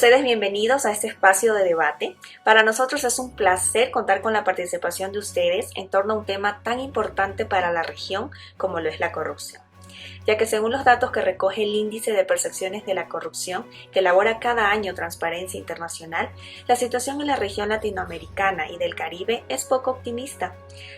ustedes bienvenidos a este espacio de debate. Para nosotros es un placer contar con la participación de ustedes en torno a un tema tan importante para la región como lo es la corrupción, ya que según los datos que recoge el Índice de Percepciones de la Corrupción, que elabora cada año Transparencia Internacional, la situación en la región latinoamericana y del Caribe es poco optimista.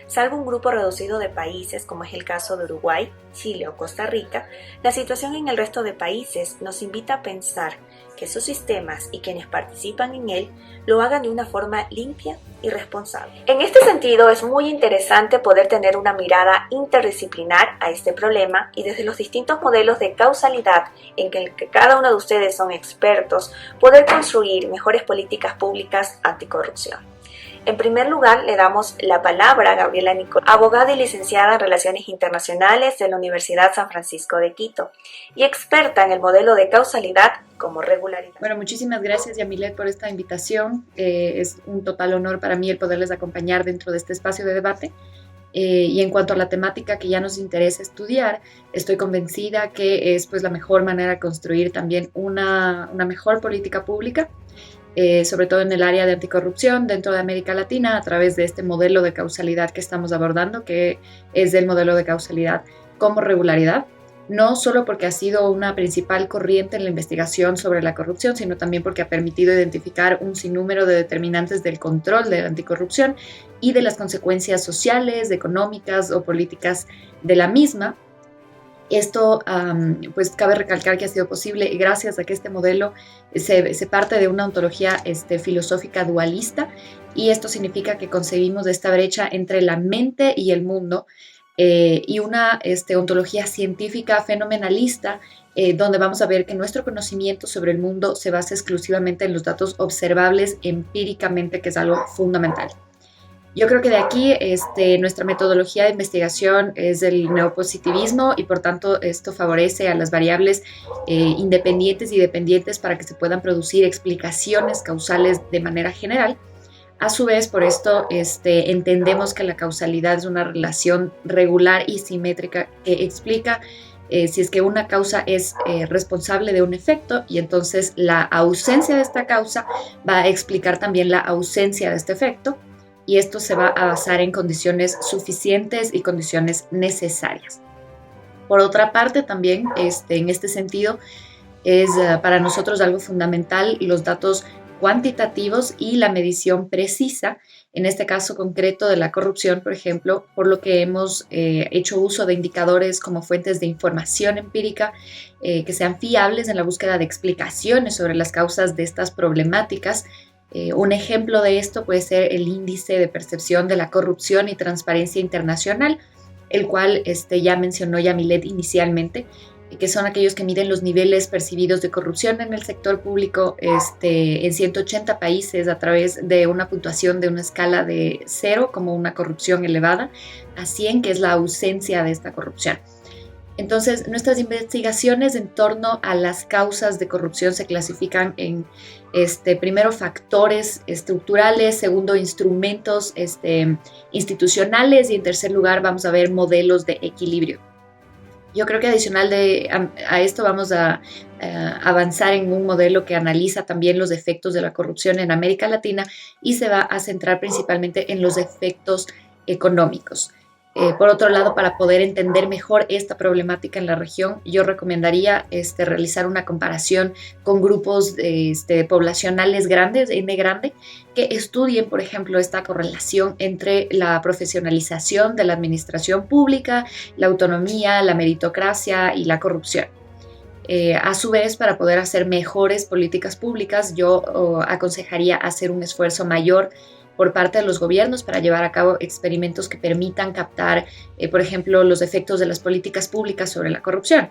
Salvo un grupo reducido de países, como es el caso de Uruguay, Chile o Costa Rica, la situación en el resto de países nos invita a pensar que sus sistemas y quienes participan en él lo hagan de una forma limpia y responsable. En este sentido, es muy interesante poder tener una mirada interdisciplinar a este problema y desde los distintos modelos de causalidad en que cada uno de ustedes son expertos, poder construir mejores políticas públicas anticorrupción. En primer lugar, le damos la palabra a Gabriela Nicolás, abogada y licenciada en Relaciones Internacionales de la Universidad San Francisco de Quito y experta en el modelo de causalidad como regularidad. Bueno, muchísimas gracias, Yamilet, por esta invitación. Es un total honor para mí el poderles acompañar dentro de este espacio de debate. Y en cuanto a la temática que ya nos interesa estudiar, estoy convencida que es pues la mejor manera de construir también una mejor política pública, sobre todo en el área de anticorrupción dentro de América Latina, a través de este modelo de causalidad que estamos abordando, que es el modelo de causalidad como regularidad, no solo porque ha sido una principal corriente en la investigación sobre la corrupción, sino también porque ha permitido identificar un sinnúmero de determinantes del control de la anticorrupción y de las consecuencias sociales, económicas o políticas de la misma. Esto, pues cabe recalcar que ha sido posible gracias a que este modelo se parte de una ontología filosófica dualista, y esto significa que concebimos esta brecha entre la mente y el mundo, y una ontología científica fenomenalista, donde vamos a ver que nuestro conocimiento sobre el mundo se basa exclusivamente en los datos observables empíricamente, que es algo fundamental. Yo creo que de aquí nuestra metodología de investigación es el neopositivismo, y por tanto esto favorece a las variables independientes y dependientes para que se puedan producir explicaciones causales de manera general. A su vez, por esto entendemos que la causalidad es una relación regular y simétrica que explica si es que una causa es responsable de un efecto, y entonces la ausencia de esta causa va a explicar también la ausencia de este efecto. Y esto se va a basar en condiciones suficientes y condiciones necesarias. Por otra parte, también en este sentido, es para nosotros algo fundamental los datos cuantitativos y la medición precisa, en este caso concreto de la corrupción, por ejemplo, por lo que hemos hecho uso de indicadores como fuentes de información empírica que sean fiables en la búsqueda de explicaciones sobre las causas de estas problemáticas. Un ejemplo de esto puede ser el Índice de Percepción de la Corrupción y Transparencia Internacional, el cual ya mencionó Yamilet inicialmente, que son aquellos que miden los niveles percibidos de corrupción en el sector público en 180 países a través de una puntuación de una escala de 0 como una corrupción elevada a 100, que es la ausencia de esta corrupción. Entonces, nuestras investigaciones en torno a las causas de corrupción se clasifican en primero factores estructurales, segundo instrumentos institucionales, y en tercer lugar vamos a ver modelos de equilibrio. Yo creo que adicional a esto vamos a avanzar en un modelo que analiza también los efectos de la corrupción en América Latina y se va a centrar principalmente en los efectos económicos. Por otro lado, para poder entender mejor esta problemática en la región, yo recomendaría realizar una comparación con grupos poblacionales grandes, N grande, que estudien, por ejemplo, esta correlación entre la profesionalización de la administración pública, la autonomía, la meritocracia y la corrupción. A su vez, para poder hacer mejores políticas públicas, yo aconsejaría hacer un esfuerzo mayor por parte de los gobiernos para llevar a cabo experimentos que permitan captar, por ejemplo, los efectos de las políticas públicas sobre la corrupción.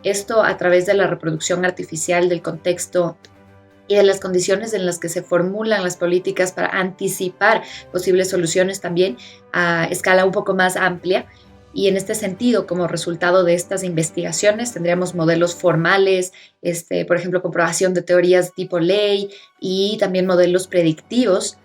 Esto a través de la reproducción artificial del contexto y de las condiciones en las que se formulan las políticas para anticipar posibles soluciones también a escala un poco más amplia. Y en este sentido, como resultado de estas investigaciones, tendríamos modelos formales, por ejemplo, comprobación de teorías tipo ley, y también modelos predictivos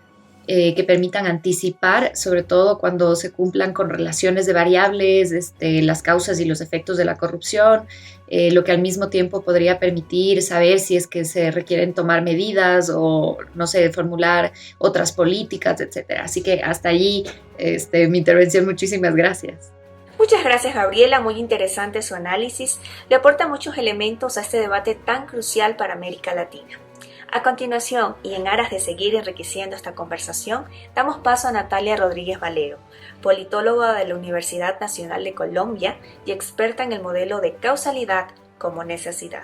que permitan anticipar, sobre todo cuando se cumplan con relaciones de variables, las causas y los efectos de la corrupción, lo que al mismo tiempo podría permitir saber si es que se requieren tomar medidas o, no sé, formular otras políticas, etcétera. Así que hasta allí mi intervención. Muchísimas gracias. Muchas gracias, Gabriela, muy interesante su análisis, le aporta muchos elementos a este debate tan crucial para América Latina. A continuación, y en aras de seguir enriqueciendo esta conversación, damos paso a Natalia Rodríguez Valero, politóloga de la Universidad Nacional de Colombia y experta en el modelo de causalidad como necesidad.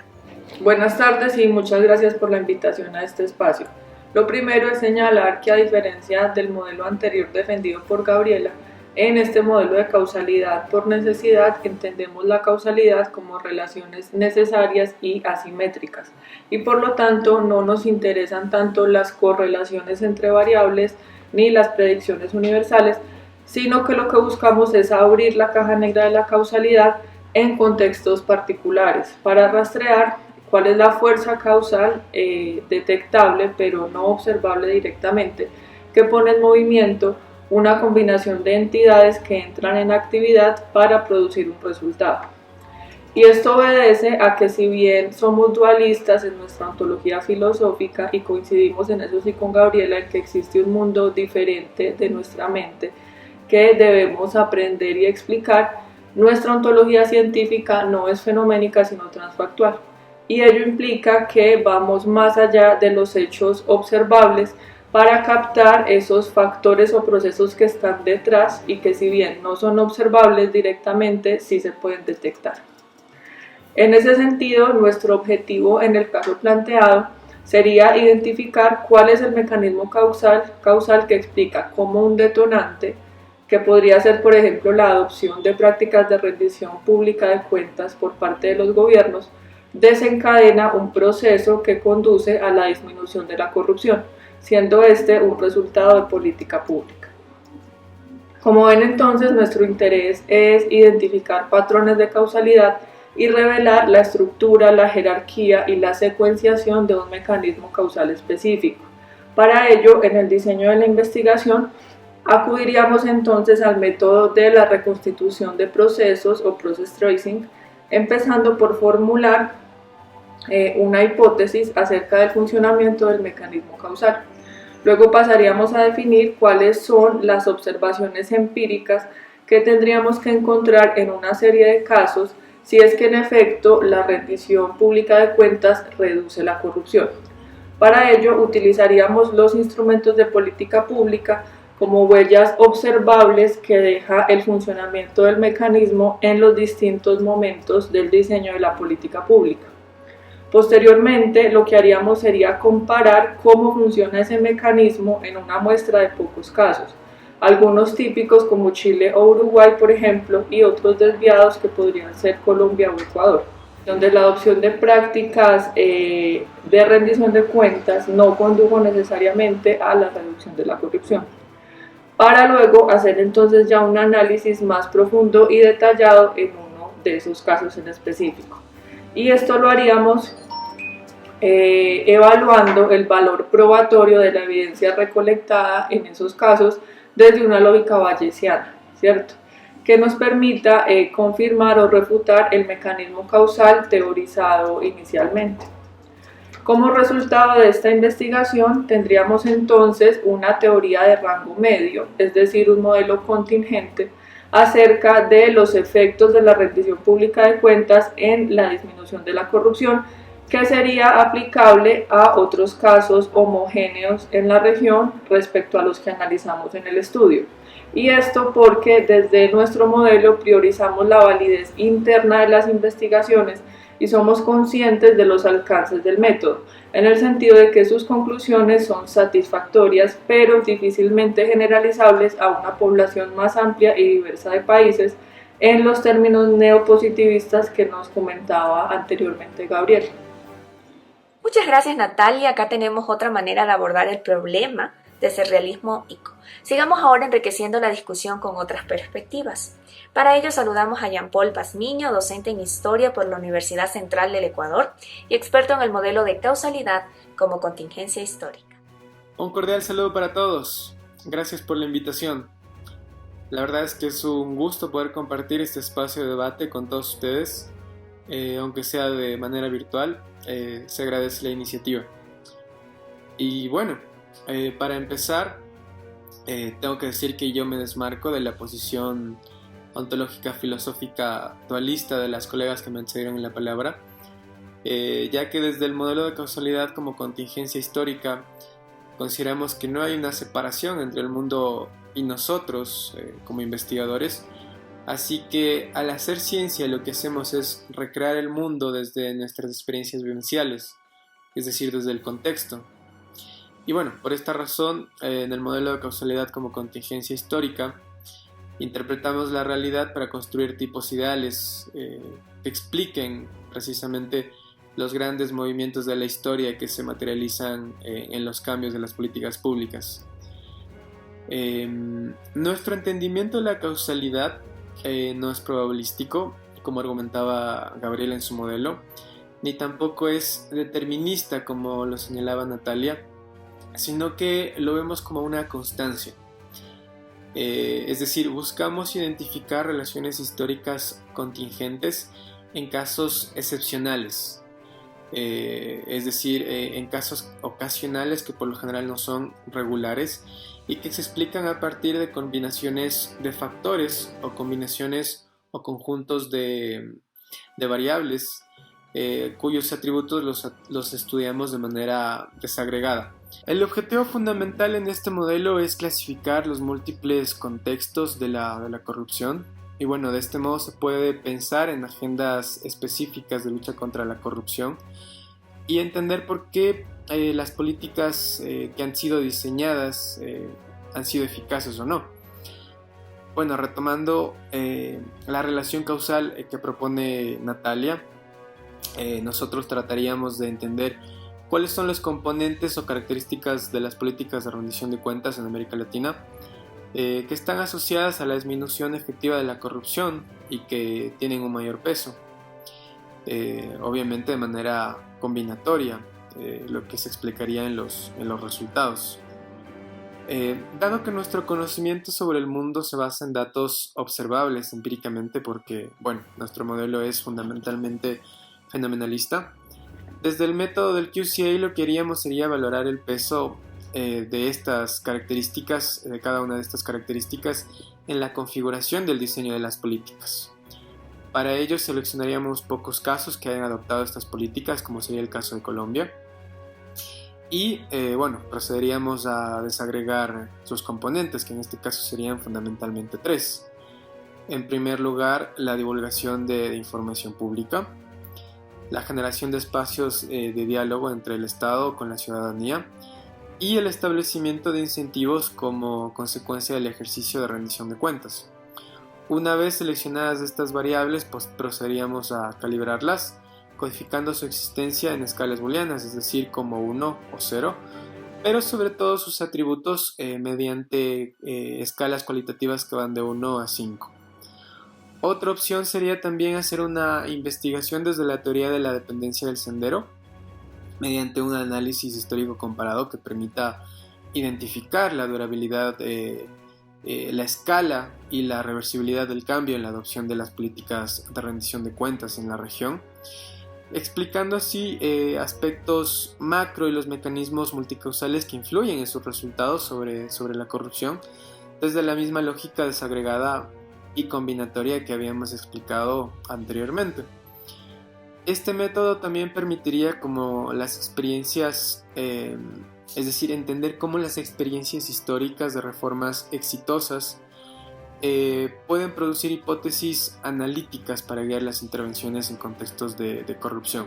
Buenas tardes y muchas gracias por la invitación a este espacio. Lo primero es señalar que, a diferencia del modelo anterior defendido por Gabriela, en este modelo de causalidad por necesidad entendemos la causalidad como relaciones necesarias y asimétricas, y por lo tanto no nos interesan tanto las correlaciones entre variables ni las predicciones universales, sino que lo que buscamos es abrir la caja negra de la causalidad en contextos particulares para rastrear cuál es la fuerza causal detectable pero no observable directamente, que pone en movimiento una combinación de entidades que entran en actividad para producir un resultado. Y esto obedece a que, si bien somos dualistas en nuestra ontología filosófica y coincidimos en eso sí con Gabriela, en que existe un mundo diferente de nuestra mente que debemos aprender y explicar, nuestra ontología científica no es fenoménica sino transfactual, y ello implica que vamos más allá de los hechos observables para captar esos factores o procesos que están detrás y que, si bien no son observables directamente, sí se pueden detectar. En ese sentido, nuestro objetivo en el caso planteado sería identificar cuál es el mecanismo causal que explica cómo un detonante, que podría ser, por ejemplo, la adopción de prácticas de rendición pública de cuentas por parte de los gobiernos, desencadena un proceso que conduce a la disminución de la corrupción, siendo este un resultado de política pública. Como ven, entonces, nuestro interés es identificar patrones de causalidad y revelar la estructura, la jerarquía y la secuenciación de un mecanismo causal específico. Para ello, en el diseño de la investigación, acudiríamos entonces al método de la reconstitución de procesos o process tracing, empezando por formular una hipótesis acerca del funcionamiento del mecanismo causal. Luego pasaríamos a definir cuáles son las observaciones empíricas que tendríamos que encontrar en una serie de casos si es que en efecto la rendición pública de cuentas reduce la corrupción. Para ello utilizaríamos los instrumentos de política pública como huellas observables que deja el funcionamiento del mecanismo en los distintos momentos del diseño de la política pública. Posteriormente, lo que haríamos sería comparar cómo funciona ese mecanismo en una muestra de pocos casos, algunos típicos como Chile o Uruguay, por ejemplo, y otros desviados que podrían ser Colombia o Ecuador, donde la adopción de prácticas de rendición de cuentas no condujo necesariamente a la reducción de la corrupción, para luego hacer entonces ya un análisis más profundo y detallado en uno de esos casos en específico. Y esto lo haríamos evaluando el valor probatorio de la evidencia recolectada en esos casos desde una lógica bayesiana, ¿cierto?, que nos permita confirmar o refutar el mecanismo causal teorizado inicialmente. Como resultado de esta investigación, tendríamos entonces una teoría de rango medio, es decir, un modelo contingente acerca de los efectos de la rendición pública de cuentas en la disminución de la corrupción, que sería aplicable a otros casos homogéneos en la región respecto a los que analizamos en el estudio. Y esto porque desde nuestro modelo priorizamos la validez interna de las investigaciones y somos conscientes de los alcances del método, en el sentido de que sus conclusiones son satisfactorias, pero difícilmente generalizables a una población más amplia y diversa de países, en los términos neopositivistas que nos comentaba anteriormente Gabriel. Muchas gracias, Natalia. Acá tenemos otra manera de abordar el problema desde el realismo ICO. Sigamos ahora enriqueciendo la discusión con otras perspectivas. Para ello saludamos a Jean-Paul Pazmiño, docente en Historia por la Universidad Central del Ecuador y experto en el modelo de causalidad como contingencia histórica. Un cordial saludo para todos. gracias por la invitación. La verdad es que es un gusto poder compartir este espacio de debate con todos ustedes, aunque sea de manera virtual, se agradece la iniciativa. Y bueno, para empezar, tengo que decir que yo me desmarco de la posición ontológica filosófica dualista de las colegas que me antecedieron en la palabra, ya que desde el modelo de causalidad como contingencia histórica consideramos que no hay una separación entre el mundo y nosotros como investigadores, así que al hacer ciencia lo que hacemos es recrear el mundo desde nuestras experiencias vivenciales, es decir, desde el contexto. Y bueno, por esta razón, en el modelo de causalidad como contingencia histórica, interpretamos la realidad para construir tipos ideales que expliquen precisamente los grandes movimientos de la historia que se materializan en los cambios de las políticas públicas. Nuestro entendimiento de la causalidad no es probabilístico, como argumentaba Gabriela en su modelo, ni tampoco es determinista, como lo señalaba Natalia, sino que lo vemos como una constancia. Es decir, buscamos identificar relaciones históricas contingentes en casos excepcionales, es decir, en casos ocasionales que por lo general no son regulares y que se explican a partir de combinaciones de factores o combinaciones o conjuntos de variables cuyos atributos los estudiamos de manera desagregada. El objetivo fundamental en este modelo es clasificar los múltiples contextos de la corrupción y bueno, de este modo se puede pensar en agendas específicas de lucha contra la corrupción y entender por qué las políticas que han sido diseñadas han sido eficaces o no. Bueno, retomando la relación causal que propone Natalia, nosotros trataríamos de entender cuáles son los componentes o características de las políticas de rendición de cuentas en América Latina que están asociadas a la disminución efectiva de la corrupción y que tienen un mayor peso, obviamente de manera combinatoria, lo que se explicaría en los resultados. Dado que nuestro conocimiento sobre el mundo se basa en datos observables empíricamente, porque bueno, nuestro modelo es fundamentalmente fenomenalista, desde el método del QCA lo que haríamos sería valorar el peso de estas características, de cada una de estas características en la configuración del diseño de las políticas. Para ello seleccionaríamos pocos casos que hayan adoptado estas políticas, como sería el caso de Colombia, y bueno, procederíamos a desagregar sus componentes, que en este caso serían fundamentalmente tres. En primer lugar, la divulgación de información pública, la generación de espacios de diálogo entre el Estado con la ciudadanía y el establecimiento de incentivos como consecuencia del ejercicio de rendición de cuentas. Una vez seleccionadas estas variables, pues procederíamos a calibrarlas, codificando su existencia en escalas booleanas, es decir, como 1 o 0, pero sobre todo sus atributos mediante escalas cualitativas que van de 1 a 5. Otra opción sería también hacer una investigación desde la teoría de la dependencia del sendero, mediante un análisis histórico comparado que permita identificar la durabilidad, la escala y la reversibilidad del cambio en la adopción de las políticas de rendición de cuentas en la región, explicando así aspectos macro y los mecanismos multicausales que influyen en sus resultados sobre la corrupción, desde la misma lógica desagregada y combinatoria que habíamos explicado anteriormente. Este método también permitiría como las experiencias, es decir, entender cómo las experiencias históricas de reformas exitosas pueden producir hipótesis analíticas para guiar las intervenciones en contextos de corrupción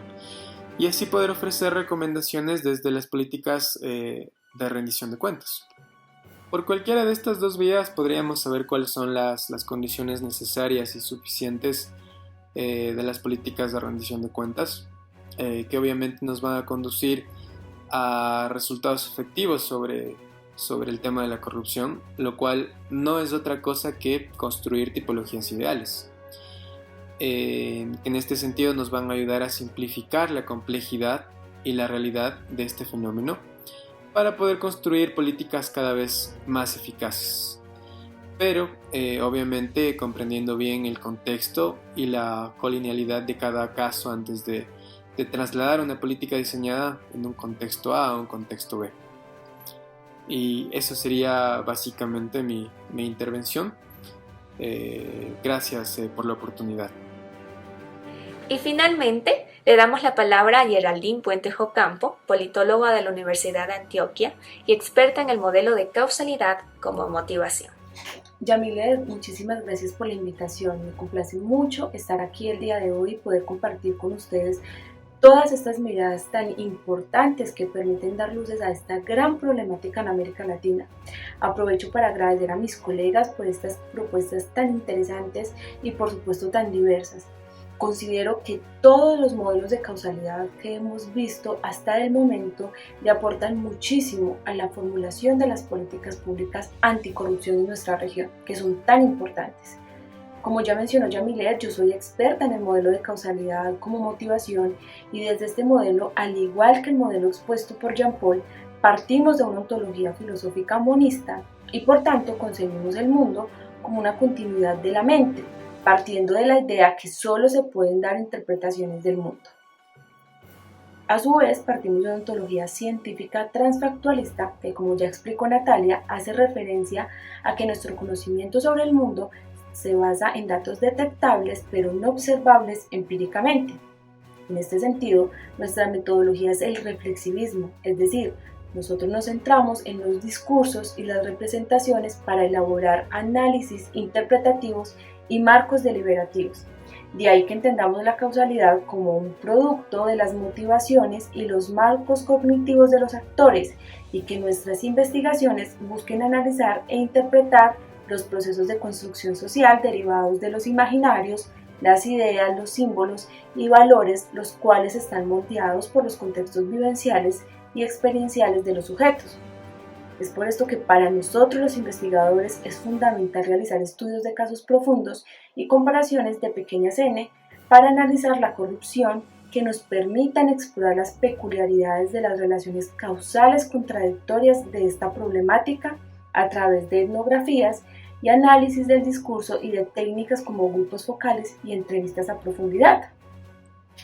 y así poder ofrecer recomendaciones desde las políticas de rendición de cuentas. Por cualquiera de estas dos vías podríamos saber cuáles son las condiciones necesarias y suficientes de las políticas de rendición de cuentas, que obviamente nos van a conducir a resultados efectivos sobre el tema de la corrupción, lo cual no es otra cosa que construir tipologías ideales. En este sentido nos van a ayudar a simplificar la complejidad y la realidad de este fenómeno, para poder construir políticas cada vez más eficaces. Pero obviamente comprendiendo bien el contexto y la colinealidad de cada caso antes de trasladar una política diseñada en un contexto A a un contexto B. Y eso sería básicamente mi intervención. Gracias por la oportunidad. Y finalmente le damos la palabra a Geraldine Puentes Ocampo, politóloga de la Universidad de Antioquia y experta en el modelo de causalidad como motivación. Yamilet, muchísimas gracias por la invitación. Me complace mucho estar aquí el día de hoy y poder compartir con ustedes todas estas miradas tan importantes que permiten dar luces a esta gran problemática en América Latina. Aprovecho para agradecer a mis colegas por estas propuestas tan interesantes y por supuesto tan diversas. Considero que todos los modelos de causalidad que hemos visto hasta el momento le aportan muchísimo a la formulación de las políticas públicas anticorrupción en nuestra región, que son tan importantes. Como ya mencionó Yamilet, yo soy experta en el modelo de causalidad como motivación y desde este modelo, al igual que el modelo expuesto por Jean Paul, partimos de una ontología filosófica monista y por tanto concebimos el mundo como una continuidad de la mente, partiendo de la idea que solo se pueden dar interpretaciones del mundo. A su vez, partimos de una ontología científica transfactualista que, como ya explicó Natalia, hace referencia a que nuestro conocimiento sobre el mundo se basa en datos detectables pero no observables empíricamente. En este sentido, nuestra metodología es el reflexivismo, es decir, nosotros nos centramos en los discursos y las representaciones para elaborar análisis interpretativos y marcos deliberativos. De ahí que entendamos la causalidad como un producto de las motivaciones y los marcos cognitivos de los actores y que nuestras investigaciones busquen analizar e interpretar los procesos de construcción social derivados de los imaginarios, las ideas, los símbolos y valores, los cuales están moldeados por los contextos vivenciales y experienciales de los sujetos. Es por esto que para nosotros los investigadores es fundamental realizar estudios de casos profundos y comparaciones de pequeñas n para analizar la corrupción que nos permitan explorar las peculiaridades de las relaciones causales contradictorias de esta problemática a través de etnografías y análisis del discurso y de técnicas como grupos focales y entrevistas a profundidad.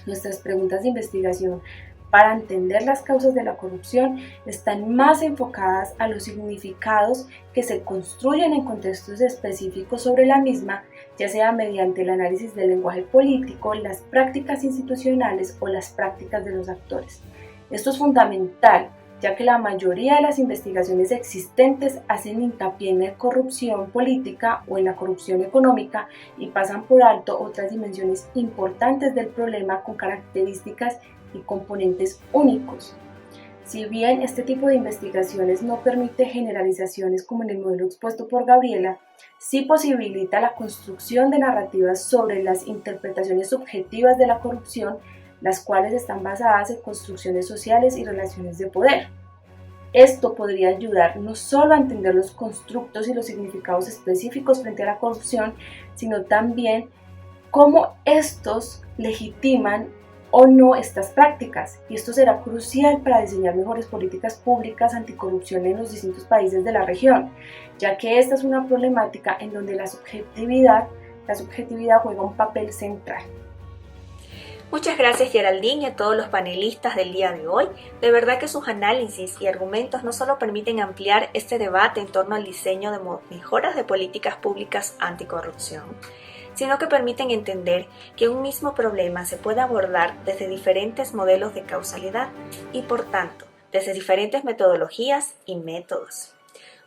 Nuestras preguntas de investigación para entender las causas de la corrupción están más enfocadas a los significados que se construyen en contextos específicos sobre la misma, ya sea mediante el análisis del lenguaje político, las prácticas institucionales o las prácticas de los actores. Esto es fundamental, ya que la mayoría de las investigaciones existentes hacen hincapié en la corrupción política o en la corrupción económica y pasan por alto otras dimensiones importantes del problema con características y componentes únicos. Si bien este tipo de investigaciones no permite generalizaciones como en el modelo expuesto por Gabriela, sí posibilita la construcción de narrativas sobre las interpretaciones subjetivas de la corrupción, las cuales están basadas en construcciones sociales y relaciones de poder. Esto podría ayudar no solo a entender los constructos y los significados específicos frente a la corrupción, sino también cómo estos legitiman o no estas prácticas, y esto será crucial para diseñar mejores políticas públicas anticorrupción en los distintos países de la región, ya que esta es una problemática en donde la subjetividad juega un papel central. Muchas gracias Geraldine y a todos los panelistas del día de hoy. De verdad que sus análisis y argumentos no solo permiten ampliar este debate en torno al diseño de mejoras de políticas públicas anticorrupción, sino que permiten entender que un mismo problema se puede abordar desde diferentes modelos de causalidad y, por tanto, desde diferentes metodologías y métodos.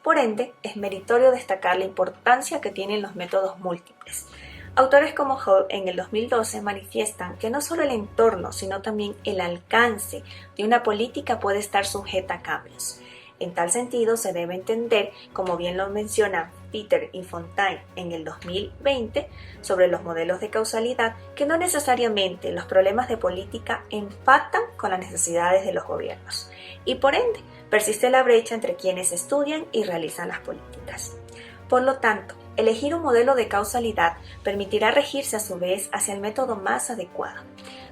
Por ende, es meritorio destacar la importancia que tienen los métodos múltiples. Autores como Hall en el 2012 manifiestan que no solo el entorno, sino también el alcance de una política puede estar sujeta a cambios. En tal sentido, se debe entender, como bien lo menciona Peter y Fontaine en el 2020, sobre los modelos de causalidad, que no necesariamente los problemas de política empatan con las necesidades de los gobiernos, y por ende, persiste la brecha entre quienes estudian y realizan las políticas. Por lo tanto, elegir un modelo de causalidad permitirá regirse a su vez hacia el método más adecuado.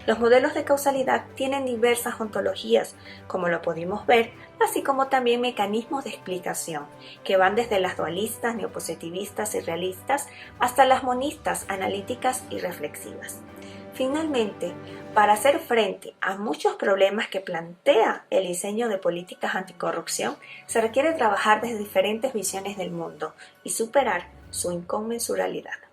Los modelos de causalidad tienen diversas ontologías, como lo pudimos ver, así como también mecanismos de explicación, que van desde las dualistas, neopositivistas y realistas, hasta las monistas, analíticas y reflexivas. Finalmente, para hacer frente a muchos problemas que plantea el diseño de políticas anticorrupción, se requiere trabajar desde diferentes visiones del mundo y superar su inconmensuralidad.